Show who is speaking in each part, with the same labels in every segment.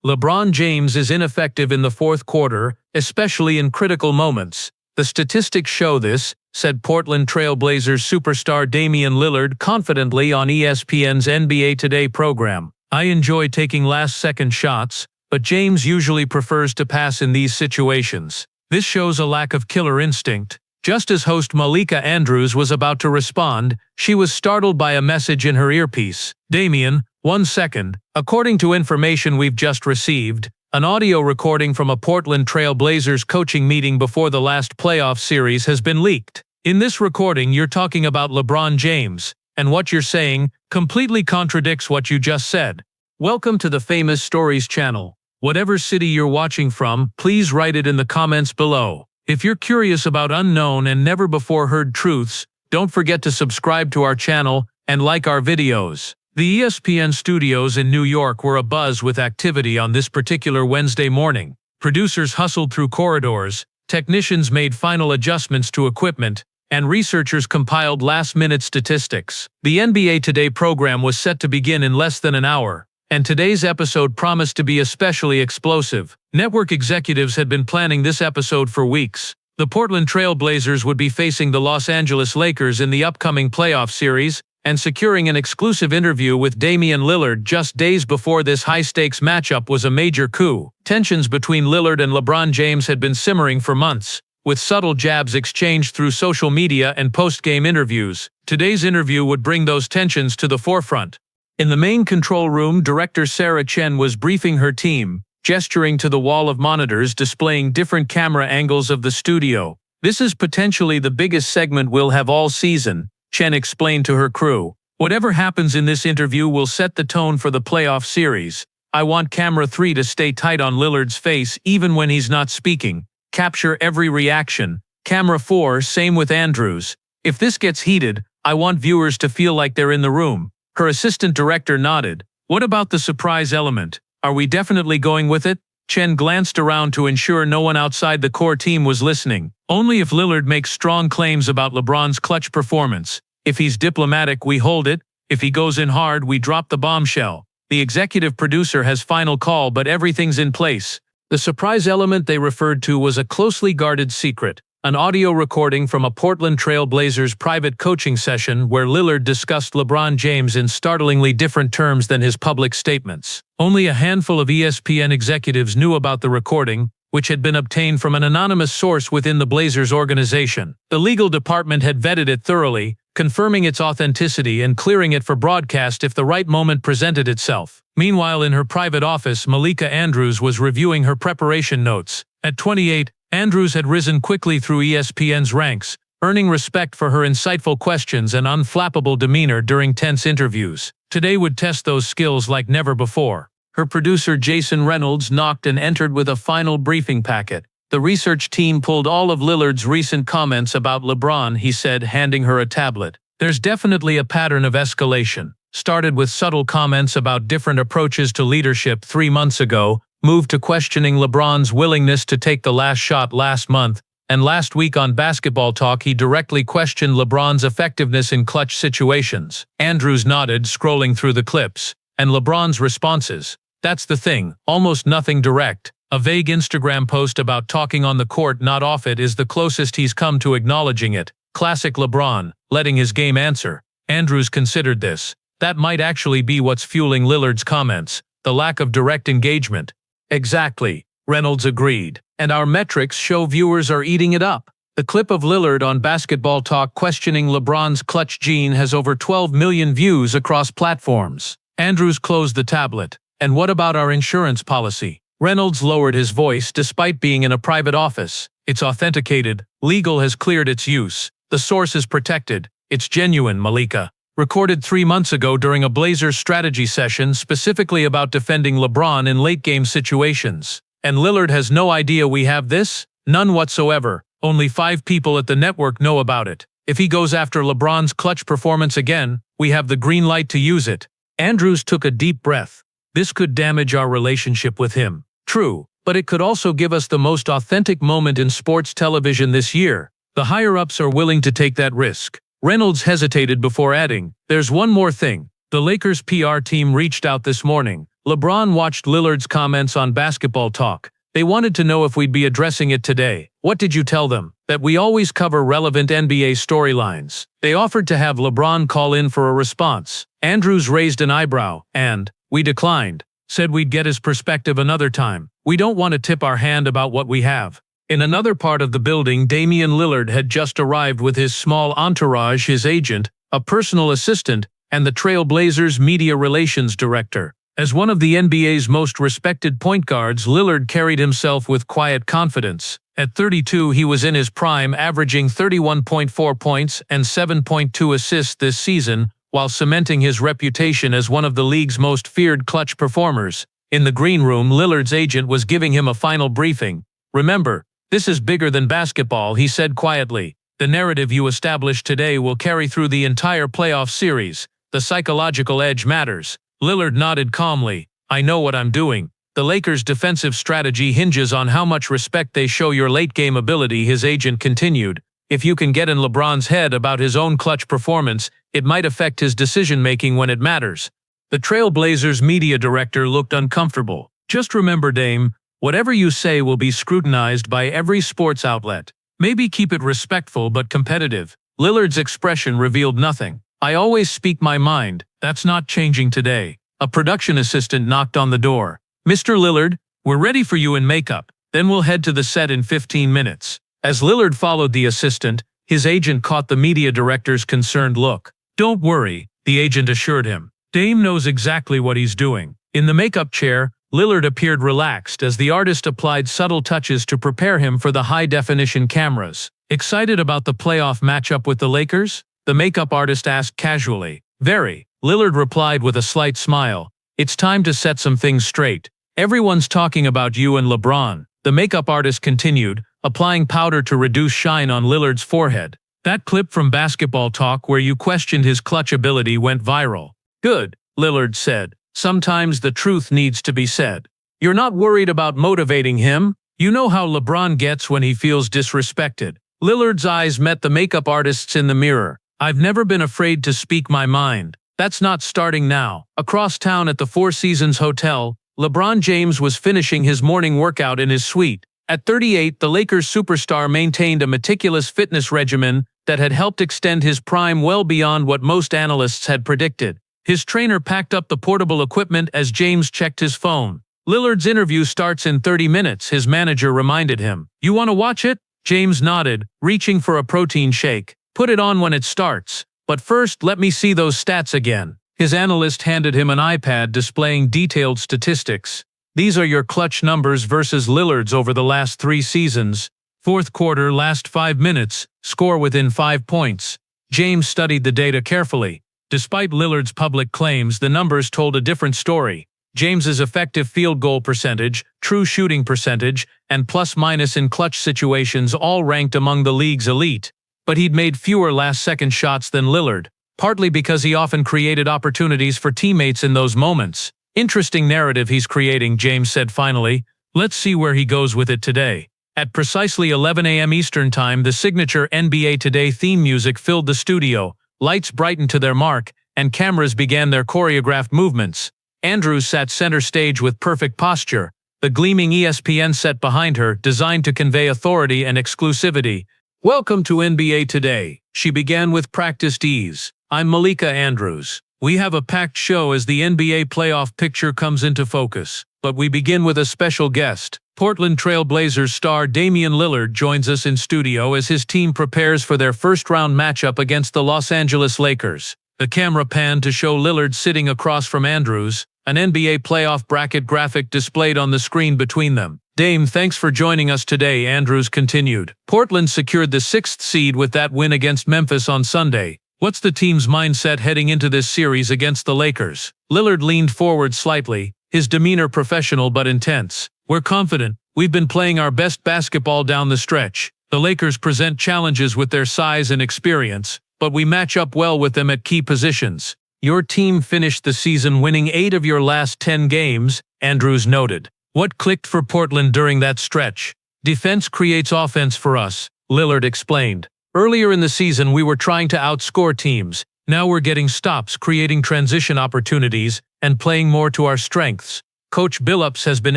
Speaker 1: LeBron James is ineffective in the fourth quarter, especially in critical moments. The statistics show this, said Portland Trail Blazers superstar Damian Lillard confidently on ESPN's NBA Today program. "I enjoy taking last-second shots, but James usually prefers to pass in these situations. This shows a lack of killer instinct." Just as host Malika Andrews was about to respond, she was startled by a message in her earpiece. "Damian, 1 second. According to information we've just received, an audio recording from a Portland Trail Blazers coaching meeting before the last playoff series has been leaked. In this recording you're talking about LeBron James, and what you're saying completely contradicts what you just said. Welcome to the Famous Stories channel. Whatever city you're watching from, please write it in the comments below. If you're curious about unknown and never-before-heard truths, don't forget to subscribe to our channel and like our videos." The ESPN studios in New York were abuzz with activity on this particular Wednesday morning. Producers hustled through corridors, technicians made final adjustments to equipment, and researchers compiled last-minute statistics. The NBA Today program was set to begin in less than an hour, and today's episode promised to be especially explosive. Network executives had been planning this episode for weeks. The Portland Trail Blazers would be facing the Los Angeles Lakers in the upcoming playoff series, and securing an exclusive interview with Damian Lillard just days before this high-stakes matchup was a major coup. Tensions between Lillard and LeBron James had been simmering for months, with subtle jabs exchanged through social media and post-game interviews. Today's interview would bring those tensions to the forefront. In the main control room, director Sarah Chen was briefing her team, gesturing to the wall of monitors displaying different camera angles of the studio. "This is potentially the biggest segment we'll have all season," Chen explained to her crew. "Whatever happens in this interview will set the tone for the playoff series. I want camera 3 to stay tight on Lillard's face even when he's not speaking. Capture every reaction. Camera 4, same with Andrews. If this gets heated, I want viewers to feel like they're in the room." Her assistant director nodded. "What about the surprise element? Are we definitely going with it?" Chen glanced around to ensure no one outside the core team was listening. "Only if Lillard makes strong claims about LeBron's clutch performance. If he's diplomatic, we hold it. If he goes in hard, we drop the bombshell. The executive producer has final call, but everything's in place." The surprise element they referred to was a closely guarded secret, an audio recording from a Portland Trail Blazers private coaching session where Lillard discussed LeBron James in startlingly different terms than his public statements. Only a handful of ESPN executives knew about the recording, which had been obtained from an anonymous source within the Blazers organization. The legal department had vetted it thoroughly, confirming its authenticity and clearing it for broadcast if the right moment presented itself. Meanwhile, in her private office, Malika Andrews was reviewing her preparation notes. At 28, Andrews had risen quickly through ESPN's ranks, earning respect for her insightful questions and unflappable demeanor during tense interviews. Today would test those skills like never before. Her producer Jason Reynolds knocked and entered with a final briefing packet. "The research team pulled all of Lillard's recent comments about LeBron," he said, handing her a tablet. "There's definitely a pattern of escalation. Started with subtle comments about different approaches to leadership 3 months ago, moved to questioning LeBron's willingness to take the last shot last month, and last week on Basketball Talk he directly questioned LeBron's effectiveness in clutch situations." Andrews nodded, scrolling through the clips. "And LeBron's responses? That's the thing, almost nothing direct. A vague Instagram post about talking on the court, not off it, is the closest he's come to acknowledging it. Classic LeBron, letting his game answer." Andrews considered this. That might actually be what's fueling Lillard's comments, the lack of direct engagement. "Exactly," Reynolds agreed. "And our metrics show viewers are eating it up. The clip of Lillard on Basketball Talk questioning LeBron's clutch gene has over 12 million views across platforms." Andrews closed the tablet. "And what about our insurance policy?" Reynolds lowered his voice despite being in a private office. "It's authenticated. Legal has cleared its use. The source is protected. It's genuine, Malika. Recorded 3 months ago during a Blazers strategy session specifically about defending LeBron in late-game situations. And Lillard has no idea we have this? None whatsoever. Only 5 people at the network know about it. If he goes after LeBron's clutch performance again, we have the green light to use it." Andrews took a deep breath. "This could damage our relationship with him. True, but it could also give us the most authentic moment in sports television this year. The higher-ups are willing to take that risk." Reynolds hesitated before adding, "There's one more thing. The Lakers PR team reached out this morning. LeBron watched Lillard's comments on Basketball Talk. They wanted to know if we'd be addressing it today. What did you tell them? That we always cover relevant NBA storylines. They offered to have LeBron call in for a response. Andrews raised an eyebrow, and we declined. Said we'd get his perspective another time. We don't want to tip our hand about what we have. In another part of the building, Damian Lillard had just arrived with his small entourage, his agent, a personal assistant, and the Trail Blazers media relations director. As one of the NBA's most respected point guards, Lillard carried himself with quiet confidence. At 32, he was in his prime, averaging 31.4 points and 7.2 assists this season, while cementing his reputation as one of the league's most feared clutch performers. In the green room, Lillard's agent was giving him a final briefing. "Remember, this is bigger than basketball," he said quietly. "The narrative you establish today will carry through the entire playoff series. The psychological edge matters." Lillard nodded calmly. "I know what I'm doing. The Lakers' defensive strategy hinges on how much respect they show your late-game ability," his agent continued. "If you can get in LeBron's head about his own clutch performance, it might affect his decision-making when it matters." The Trail Blazers media director looked uncomfortable. "Just remember, Dame, whatever you say will be scrutinized by every sports outlet. Maybe keep it respectful but competitive." Lillard's expression revealed nothing. "I always speak my mind. That's not changing today." A production assistant knocked on the door. "Mr. Lillard, we're ready for you in makeup. Then we'll head to the set in 15 minutes. As Lillard followed the assistant, his agent caught the media director's concerned look. "Don't worry," the agent assured him. "Dame knows exactly what he's doing." In the makeup chair, Lillard appeared relaxed as the artist applied subtle touches to prepare him for the high-definition cameras. "Excited about the playoff matchup with the Lakers?" the makeup artist asked casually. "Very," Lillard replied with a slight smile. "It's time to set some things straight. Everyone's talking about you and LeBron," the makeup artist continued, applying powder to reduce shine on Lillard's forehead. "That clip from Basketball Talk where you questioned his clutch ability went viral." "Good," Lillard said. "Sometimes the truth needs to be said." "You're not worried about motivating him? You know how LeBron gets when he feels disrespected." Lillard's eyes met the makeup artist's in the mirror. "I've never been afraid to speak my mind. That's not starting now." Across town at the Four Seasons Hotel, LeBron James was finishing his morning workout in his suite. At 38, the Lakers superstar maintained a meticulous fitness regimen that had helped extend his prime well beyond what most analysts had predicted. His trainer packed up the portable equipment as James checked his phone. "Lillard's interview starts in 30 minutes, his manager reminded him. "You want to watch it?" James nodded, reaching for a protein shake. "Put it on when it starts. But first, let me see those stats again." His analyst handed him an iPad displaying detailed statistics. "These are your clutch numbers versus Lillard's over the last 3 seasons. Fourth quarter, last 5 minutes, score within 5 points. James studied the data carefully. Despite Lillard's public claims, the numbers told a different story. James's effective field goal percentage, true shooting percentage, and plus-minus in clutch situations all ranked among the league's elite. But he'd made fewer last-second shots than Lillard, partly because he often created opportunities for teammates in those moments. "Interesting narrative he's creating," James said finally. "Let's see where he goes with it today." At precisely 11 a.m. Eastern Time, the signature NBA Today theme music filled the studio, lights brightened to their mark, and cameras began their choreographed movements. Andrews sat center stage with perfect posture, the gleaming ESPN set behind her, designed to convey authority and exclusivity. "Welcome to NBA Today," she began with practiced ease. "I'm Malika Andrews. We have a packed show as the NBA playoff picture comes into focus. But we begin with a special guest. Portland Trail Blazers star Damian Lillard joins us in studio as his team prepares for their first-round matchup against the Los Angeles Lakers." The camera panned to show Lillard sitting across from Andrews, an NBA playoff bracket graphic displayed on the screen between them. "Dame, thanks for joining us today," Andrews continued. "Portland secured the 6th seed with that win against Memphis on Sunday. What's the team's mindset heading into this series against the Lakers?" Lillard leaned forward slightly, his demeanor professional but intense. "We're confident. We've been playing our best basketball down the stretch. The Lakers present challenges with their size and experience, but we match up well with them at key positions. Your team finished the season winning 8 of your last 10 games, Andrews noted. What clicked for Portland during that stretch? Defense creates offense for us, Lillard explained. Earlier in the season we were trying to outscore teams. Now we're getting stops, creating transition opportunities, and playing more to our strengths. Coach Billups has been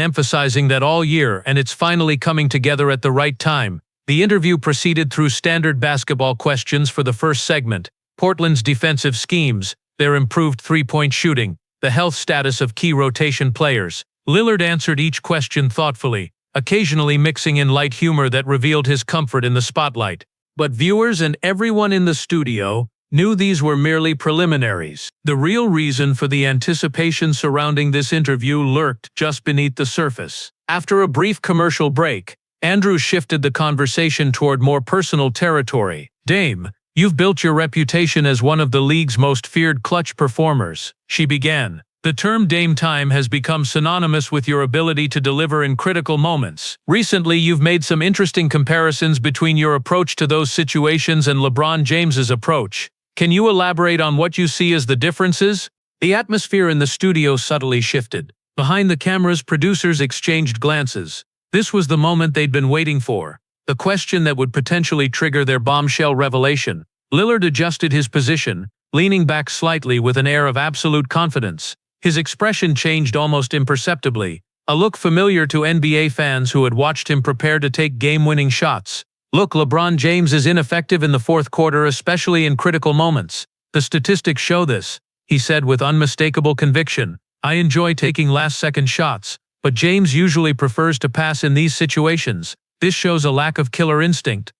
Speaker 1: emphasizing that all year, and it's finally coming together at the right time. The interview proceeded through standard basketball questions for the first segment: Portland's defensive schemes, their improved three-point shooting, the health status of key rotation players. Lillard answered each question thoughtfully, occasionally mixing in light humor that revealed his comfort in the spotlight. But viewers and everyone in the studio knew these were merely preliminaries. The real reason for the anticipation surrounding this interview lurked just beneath the surface. After a brief commercial break, Andrews shifted the conversation toward more personal territory. "Dame, you've built your reputation as one of the league's most feared clutch performers," she began. "The term Dame Time has become synonymous with your ability to deliver in critical moments. Recently, you've made some interesting comparisons between your approach to those situations and LeBron James's approach. Can you elaborate on what you see as the differences?" The atmosphere in the studio subtly shifted. Behind the cameras, producers exchanged glances. This was the moment they'd been waiting for, the question that would potentially trigger their bombshell revelation. Lillard adjusted his position, leaning back slightly with an air of absolute confidence. His expression changed almost imperceptibly, a look familiar to NBA fans who had watched him prepare to take game-winning shots. "Look, LeBron James is ineffective in the fourth quarter, especially in critical moments. The statistics show this," he said with unmistakable conviction. "I enjoy taking last-second shots, but James usually prefers to pass in these situations. This shows a lack of killer instinct."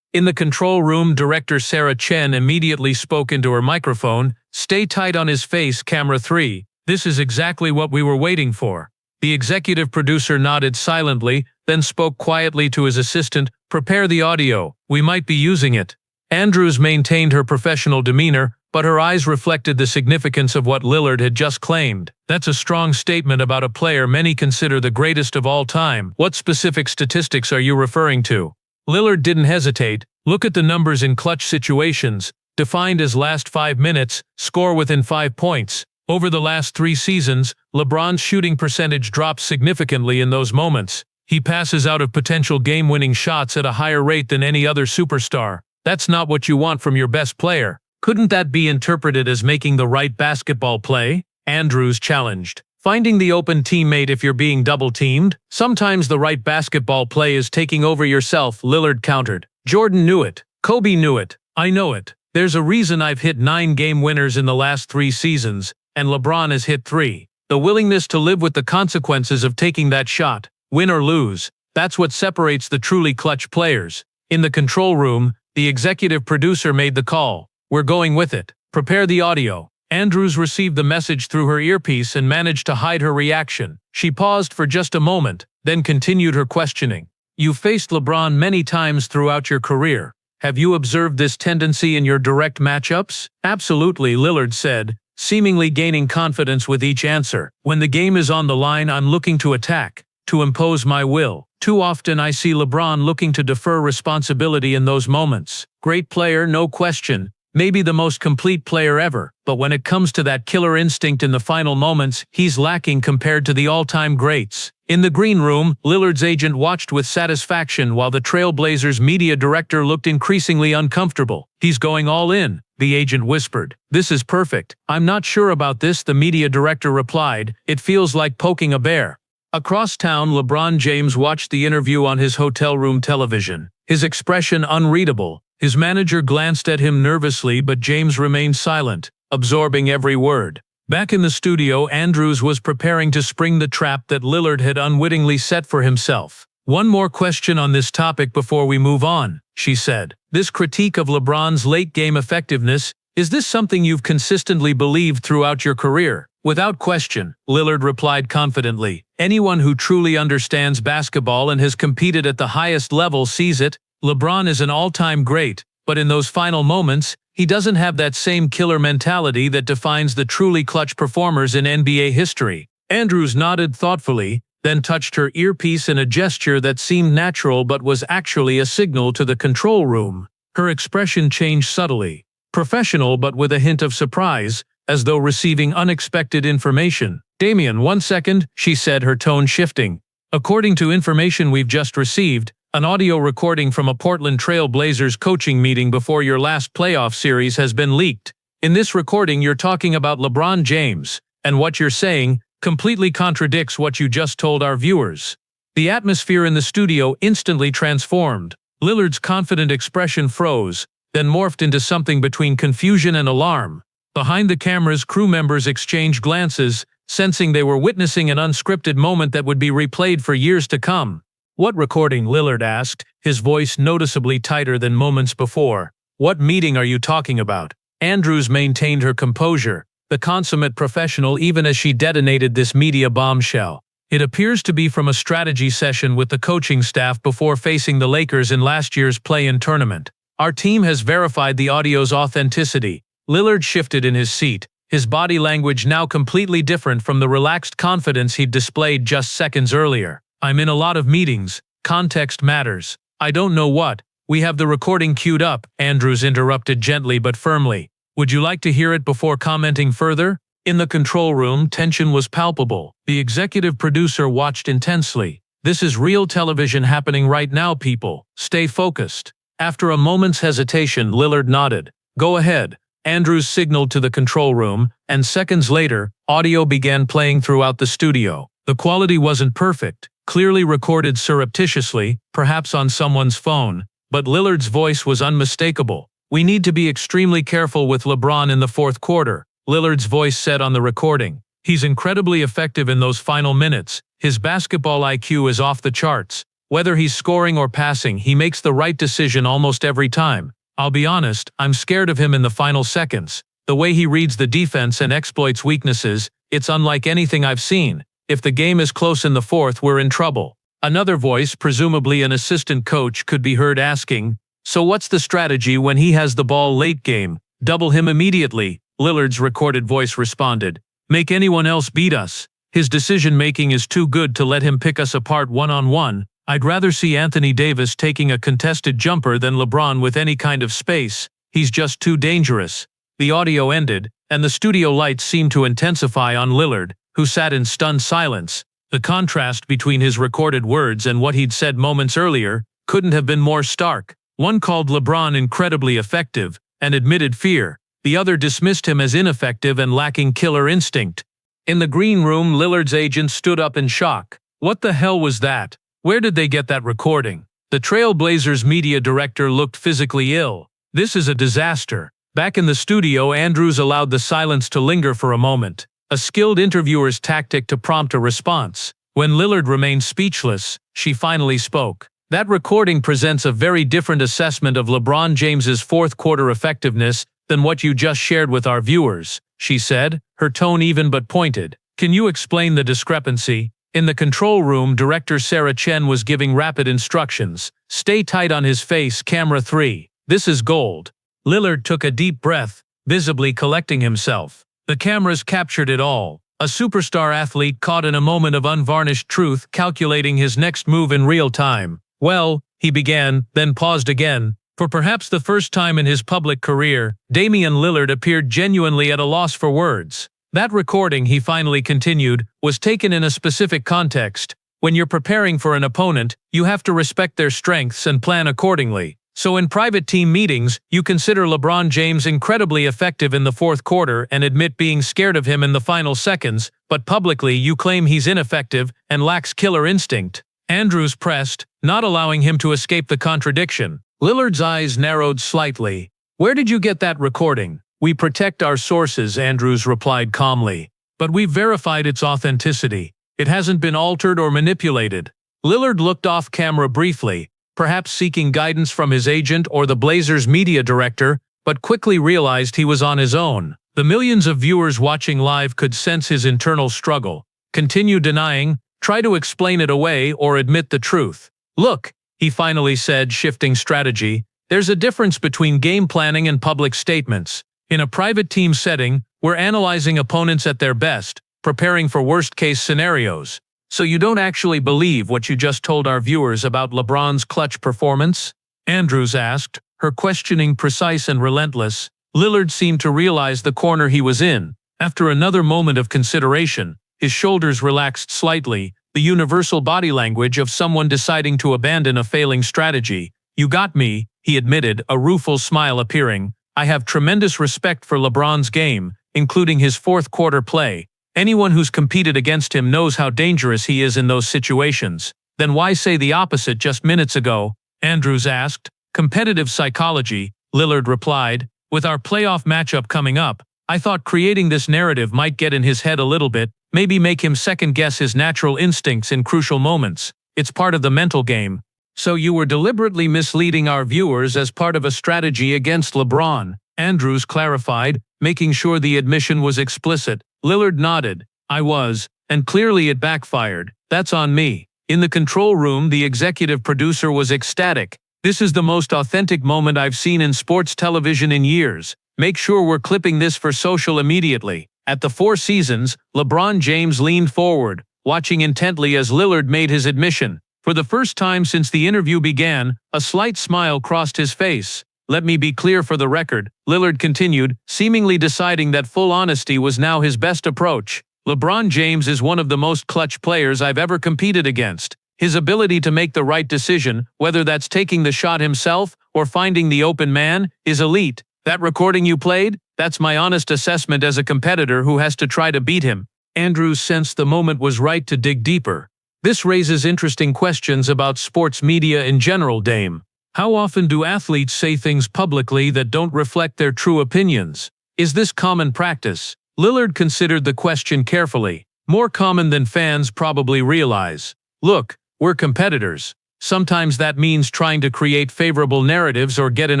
Speaker 1: In the control room, director Sarah Chen immediately spoke into her microphone. "Stay tight on his face, camera 3. This is exactly what we were waiting for." The executive producer nodded silently, then spoke quietly to his assistant. "Prepare the audio. We might be using it." Andrews maintained her professional demeanor, but her eyes reflected the significance of what Lillard had just claimed. "That's a strong statement about a player many consider the greatest of all time. What specific statistics are you referring to?" Lillard didn't hesitate. "Look at the numbers in clutch situations, defined as last 5 minutes, score within 5 points. Over the last 3 seasons, LeBron's shooting percentage drops significantly in those moments. He passes out of potential game-winning shots at a higher rate than any other superstar. That's not what you want from your best player." "Couldn't that be interpreted as making the right basketball play?" Andrews challenged. "Finding the open teammate if you're being double-teamed? Sometimes the right basketball play is taking over yourself," Lillard countered. "Jordan knew it. Kobe knew it. I know it. There's a reason I've hit 9 game winners in the last 3 seasons, and LeBron has hit 3. The willingness to live with the consequences of taking that shot, win or lose, that's what separates the truly clutch players." In the control room, the executive producer made the call. "We're going with it. Prepare the audio." Andrews received the message through her earpiece and managed to hide her reaction. She paused for just a moment, then continued her questioning. "You've faced LeBron many times throughout your career. Have you observed this tendency in your direct matchups?" "Absolutely," Lillard said, seemingly gaining confidence with each answer. "When the game is on the line, I'm looking to attack, to impose my will. Too often I see LeBron looking to defer responsibility in those moments. Great player, no question. Maybe the most complete player ever, but when it comes to that killer instinct in the final moments, he's lacking compared to the all-time greats." In the green room, Lillard's agent watched with satisfaction while the Trailblazers media director looked increasingly uncomfortable. "He's going all in," the agent whispered. "This is perfect." "I'm not sure about this," the media director replied. "It feels like poking a bear." Across town, LeBron James watched the interview on his hotel room television, his expression unreadable. His manager glanced at him nervously, but James remained silent, absorbing every word. Back in the studio, Andrews was preparing to spring the trap that Lillard had unwittingly set for himself. "One more question on this topic before we move on," she said. "This critique of LeBron's late-game effectiveness, is this something you've consistently believed throughout your career?" "Without question," Lillard replied confidently. "Anyone who truly understands basketball and has competed at the highest level sees it. LeBron is an all-time great, but in those final moments, he doesn't have that same killer mentality that defines the truly clutch performers in NBA history." Andrews nodded thoughtfully, then touched her earpiece in a gesture that seemed natural but was actually a signal to the control room. Her expression changed subtly, professional but with a hint of surprise, as though receiving unexpected information. "Damian, 1 second, she said, her tone shifting. "According to information we've just received, an audio recording from a Portland Trail Blazers coaching meeting before your last playoff series has been leaked. In this recording you're talking about LeBron James, and what you're saying completely contradicts what you just told our viewers." The atmosphere in the studio instantly transformed. Lillard's confident expression froze, then morphed into something between confusion and alarm. Behind the cameras, crew members exchanged glances, sensing they were witnessing an unscripted moment that would be replayed for years to come. "What recording?" Lillard asked, his voice noticeably tighter than moments before. "What meeting are you talking about?" Andrews maintained her composure, the consummate professional even as she detonated this media bombshell. "It appears to be from a strategy session with the coaching staff before facing the Lakers in last year's play-in tournament. Our team has verified the audio's authenticity." Lillard shifted in his seat, his body language now completely different from the relaxed confidence he'd displayed just seconds earlier. "I'm in a lot of meetings. Context matters. I don't know what." "We have the recording queued up," Andrews interrupted gently but firmly. "Would you like to hear it before commenting further?" In the control room, tension was palpable. The executive producer watched intensely. "This is real television happening right now, people. Stay focused." After a moment's hesitation, Lillard nodded. "Go ahead." Andrews signaled to the control room, and seconds later, audio began playing throughout the studio. The quality wasn't perfect, clearly recorded surreptitiously, perhaps on someone's phone, but Lillard's voice was unmistakable. "We need to be extremely careful with LeBron in the fourth quarter," Lillard's voice said on the recording. "He's incredibly effective in those final minutes. His basketball IQ is off the charts. Whether he's scoring or passing, he makes the right decision almost every time. I'll be honest, I'm scared of him in the final seconds. The way he reads the defense and exploits weaknesses, it's unlike anything I've seen. If the game is close in the fourth, we're in trouble." Another voice, presumably an assistant coach, could be heard asking, "So what's the strategy when he has the ball late game? Double him immediately." Lillard's recorded voice responded, "Make anyone else beat us. His decision-making is too good to let him pick us apart one-on-one. I'd rather see Anthony Davis taking a contested jumper than LeBron with any kind of space. He's just too dangerous." The audio ended, and the studio lights seemed to intensify on Lillard, who sat in stunned silence. The contrast between his recorded words and what he'd said moments earlier couldn't have been more stark. One called LeBron incredibly effective and admitted fear. The other dismissed him as ineffective and lacking killer instinct. In the green room, Lillard's agent stood up in shock. "What the hell was that? Where did they get that recording?" The Trail Blazers media director looked physically ill. "This is a disaster." Back in the studio, Andrews allowed the silence to linger for a moment, a skilled interviewer's tactic to prompt a response. When Lillard remained speechless, she finally spoke. "That recording presents a very different assessment of LeBron James's fourth-quarter effectiveness than what you just shared with our viewers," she said, her tone even but pointed. "Can you explain the discrepancy?" In the control room, director Sarah Chen was giving rapid instructions. "Stay tight on his face, camera 3. This is gold." Lillard took a deep breath, visibly collecting himself. The cameras captured it all. A superstar athlete caught in a moment of unvarnished truth, calculating his next move in real time. "Well," he began, then paused again. For perhaps the first time in his public career, Damian Lillard appeared genuinely at a loss for words. "That recording," he finally continued, "was taken in a specific context. When you're preparing for an opponent, you have to respect their strengths and plan accordingly. So in private team meetings, you consider LeBron James incredibly effective in the fourth quarter and admit being scared of him in the final seconds, but publicly you claim he's ineffective and lacks killer instinct." Andrews pressed, not allowing him to escape the contradiction. Lillard's eyes narrowed slightly. "Where did you get that recording?" "We protect our sources," Andrews replied calmly. "But we've verified its authenticity. It hasn't been altered or manipulated." Lillard looked off camera briefly, perhaps seeking guidance from his agent or the Blazers media director, but quickly realized he was on his own. The millions of viewers watching live could sense his internal struggle. Continue denying, try to explain it away, or admit the truth. "Look," he finally said, shifting strategy, "there's a difference between game planning and public statements. In a private team setting, we're analyzing opponents at their best, preparing for worst-case scenarios. So you don't actually believe what you just told our viewers about LeBron's clutch performance?" Andrews asked, her questioning precise and relentless. Lillard seemed to realize the corner he was in. After another moment of consideration, his shoulders relaxed slightly, the universal body language of someone deciding to abandon a failing strategy. "You got me," he admitted, a rueful smile appearing. "I have tremendous respect for LeBron's game, including his fourth-quarter play. Anyone who's competed against him knows how dangerous he is in those situations. Then why say the opposite just minutes ago? Andrews asked. Competitive psychology, Lillard replied. With our playoff matchup coming up, I thought creating this narrative might get in his head a little bit, maybe make him second-guess his natural instincts in crucial moments. It's part of the mental game. So you were deliberately misleading our viewers as part of a strategy against LeBron, Andrews clarified, making sure the admission was explicit. Lillard nodded. I was, and clearly it backfired. That's on me. In the control room, the executive producer was ecstatic. This is the most authentic moment I've seen in sports television in years. Make sure we're clipping this for social immediately. At the Four Seasons, LeBron James leaned forward, watching intently as Lillard made his admission. For the first time since the interview began, a slight smile crossed his face. Let me be clear for the record, Lillard continued, seemingly deciding that full honesty was now his best approach. LeBron James is one of the most clutch players I've ever competed against. His ability to make the right decision, whether that's taking the shot himself or finding the open man, is elite. That recording you played? That's my honest assessment as a competitor who has to try to beat him. Andrews sensed the moment was right to dig deeper. This raises interesting questions about sports media in general, Dame. How often do athletes say things publicly that don't reflect their true opinions? Is this common practice? Lillard considered the question carefully. More common than fans probably realize. Look, we're competitors. Sometimes that means trying to create favorable narratives or get in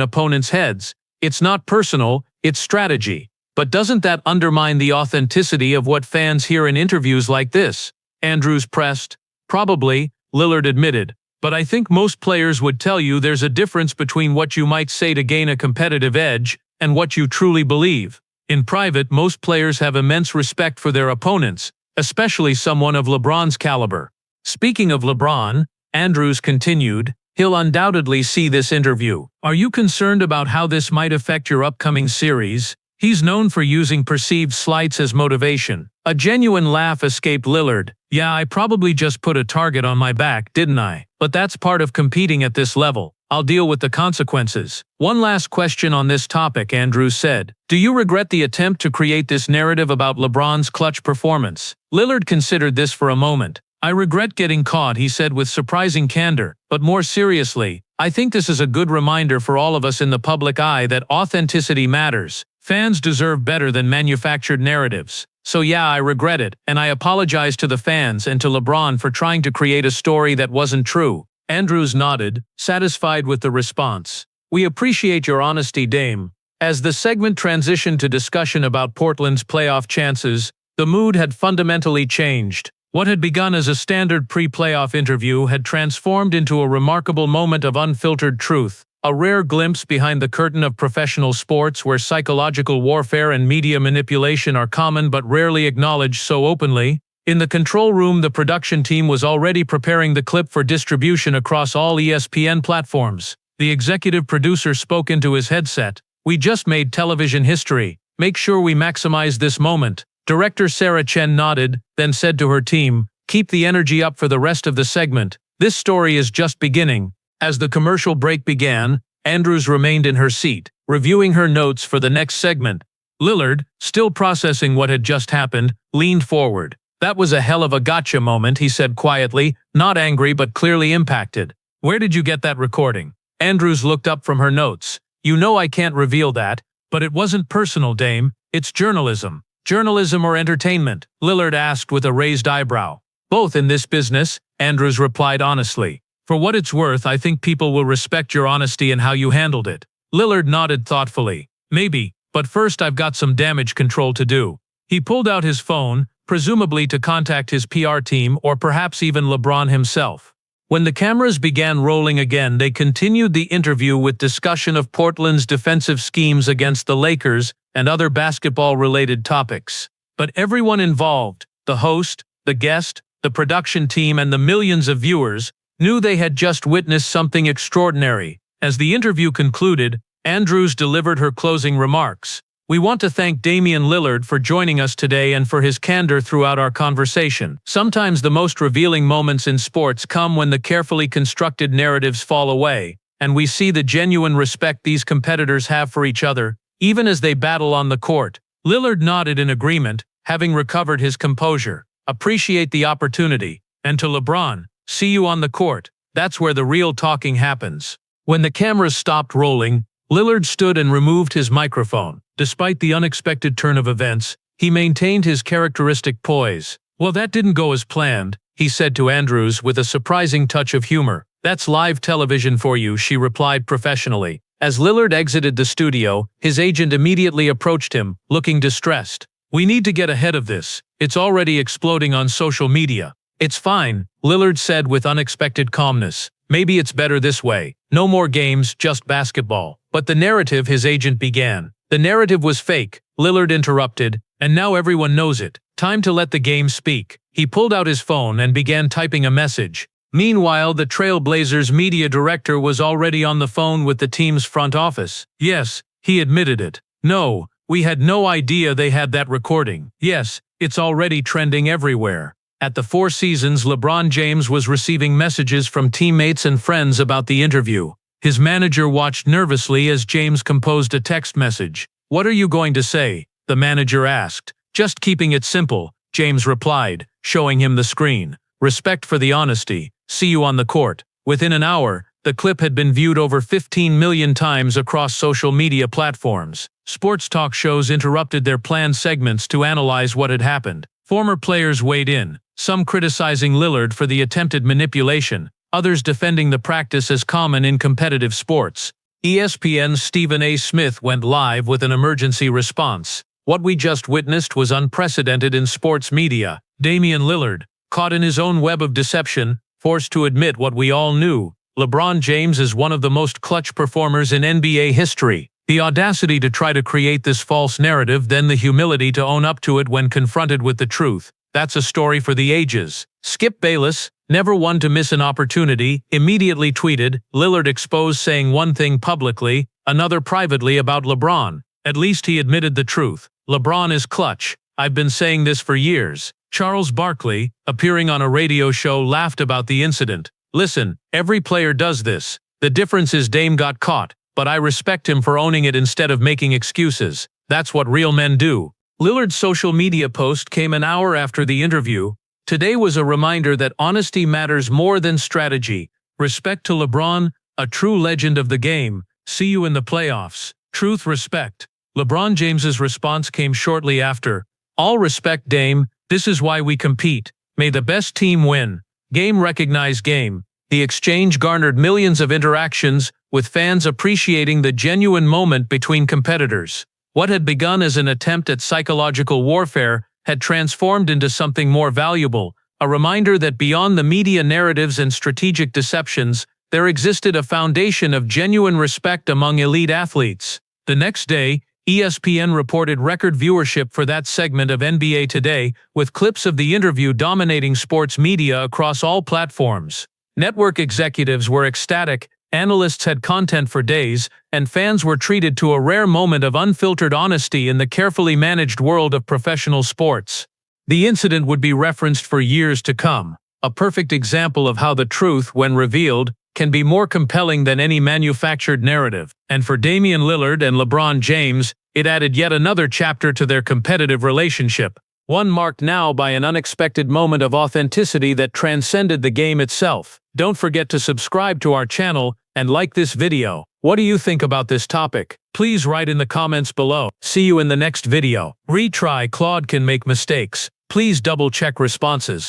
Speaker 1: opponents' heads. It's not personal, it's strategy. But doesn't that undermine the authenticity of what fans hear in interviews like this? Andrews pressed. Probably, Lillard admitted. But I think most players would tell you there's a difference between what you might say to gain a competitive edge and what you truly believe. In private, most players have immense respect for their opponents, especially someone of LeBron's caliber. Speaking of LeBron, Andrews continued, he'll undoubtedly see this interview. Are you concerned about how this might affect your upcoming series? He's known for using perceived slights as motivation. A genuine laugh escaped Lillard. Yeah, I probably just put a target on my back, didn't I? But that's part of competing at this level. I'll deal with the consequences. One last question on this topic, Andrews said. Do you regret the attempt to create this narrative about LeBron's clutch performance? Lillard considered this for a moment. I regret getting caught, he said with surprising candor. But more seriously, I think this is a good reminder for all of us in the public eye that authenticity matters. Fans deserve better than manufactured narratives. So yeah, I regret it, and I apologize to the fans and to LeBron for trying to create a story that wasn't true. Andrews nodded, satisfied with the response. We appreciate your honesty, Dame. As the segment transitioned to discussion about Portland's playoff chances, the mood had fundamentally changed. What had begun as a standard pre-playoff interview had transformed into a remarkable moment of unfiltered truth, a rare glimpse behind the curtain of professional sports where psychological warfare and media manipulation are common but rarely acknowledged so openly. In the control room, the production team was already preparing the clip for distribution across all ESPN platforms. The executive producer spoke into his headset. We just made television history. Make sure we maximize this moment. Director Sarah Chen nodded, then said to her team, keep the energy up for the rest of the segment. This story is just beginning. As the commercial break began, Andrews remained in her seat, reviewing her notes for the next segment. Lillard, still processing what had just happened, leaned forward. That was a hell of a gotcha moment, he said quietly, not angry but clearly impacted. Where did you get that recording? Andrews looked up from her notes. You know I can't reveal that, but it wasn't personal, Dame. It's journalism. Journalism or entertainment? Lillard asked with a raised eyebrow. Both in this business, Andrews replied honestly. For what it's worth, I think people will respect your honesty and how you handled it. Lillard nodded thoughtfully. Maybe, but first I've got some damage control to do. He pulled out his phone, presumably to contact his PR team or perhaps even LeBron himself. When the cameras began rolling again, they continued the interview with discussion of Portland's defensive schemes against the Lakers and other basketball-related topics. But everyone involved, the host, the guest, the production team, and the millions of viewers, knew they had just witnessed something extraordinary. As the interview concluded, Andrews delivered her closing remarks. We want to thank Damian Lillard for joining us today and for his candor throughout our conversation. Sometimes the most revealing moments in sports come when the carefully constructed narratives fall away, and we see the genuine respect these competitors have for each other, even as they battle on the court. Lillard nodded in agreement, having recovered his composure. Appreciate the opportunity. And to LeBron, see you on the court. That's where the real talking happens. When the cameras stopped rolling, Lillard stood and removed his microphone. Despite the unexpected turn of events, he maintained his characteristic poise. "Well, that didn't go as planned," he said to Andrews with a surprising touch of humor. "That's live television for you," she replied professionally. As Lillard exited the studio, his agent immediately approached him, looking distressed. "We need to get ahead of this. It's already exploding on social media." "It's fine," Lillard said with unexpected calmness. "Maybe it's better this way. No more games, just basketball." But the narrative, his agent began. "The narrative was fake," Lillard interrupted, "and now everyone knows it. Time to let the game speak." He pulled out his phone and began typing a message. Meanwhile, the Trail Blazers media director was already on the phone with the team's front office. "Yes," he admitted it. "No, we had no idea they had that recording. Yes, it's already trending everywhere." At the Four Seasons, LeBron James was receiving messages from teammates and friends about the interview. His manager watched nervously as James composed a text message. "What are you going to say?" the manager asked. "Just keeping it simple," James replied, showing him the screen. "Respect for the honesty. See you on the court." Within an hour, the clip had been viewed over 15 million times across social media platforms. Sports talk shows interrupted their planned segments to analyze what had happened. Former players weighed in, some criticizing Lillard for the attempted manipulation, others defending the practice as common in competitive sports. ESPN's Stephen A. Smith went live with an emergency response. "What we just witnessed was unprecedented in sports media. Damian Lillard, caught in his own web of deception, forced to admit what we all knew. LeBron James is one of the most clutch performers in NBA history. The audacity to try to create this false narrative, then the humility to own up to it when confronted with the truth. That's a story for the ages." Skip Bayless, never one to miss an opportunity, immediately tweeted, "Lillard exposed saying one thing publicly, another privately about LeBron. At least he admitted the truth. LeBron is clutch. I've been saying this for years." Charles Barkley, appearing on a radio show, laughed about the incident. "Listen, every player does this. The difference is Dame got caught, but I respect him for owning it instead of making excuses. That's what real men do." Lillard's social media post came an hour after the interview. "Today was a reminder that honesty matters more than strategy. Respect to LeBron, a true legend of the game. See you in the playoffs. Truth, respect." LeBron James's response came shortly after. "All respect, Dame. This is why we compete. May the best team win. Game recognize game." The exchange garnered millions of interactions, with fans appreciating the genuine moment between competitors. What had begun as an attempt at psychological warfare had transformed into something more valuable, a reminder that beyond the media narratives and strategic deceptions, there existed a foundation of genuine respect among elite athletes. The next day, ESPN reported record viewership for that segment of NBA Today, with clips of the interview dominating sports media across all platforms. Network executives were ecstatic, analysts had content for days, and fans were treated to a rare moment of unfiltered honesty in the carefully managed world of professional sports. The incident would be referenced for years to come, a perfect example of how the truth, when revealed, can be more compelling than any manufactured narrative. And for Damian Lillard and LeBron James, it added yet another chapter to their competitive relationship, one marked now by an unexpected moment of authenticity that transcended the game itself. Don't forget to subscribe to our channel and like this video. What do you think about this topic? Please write in the comments below. See you in the next video. Retry. Claude can make mistakes. Please double-check responses.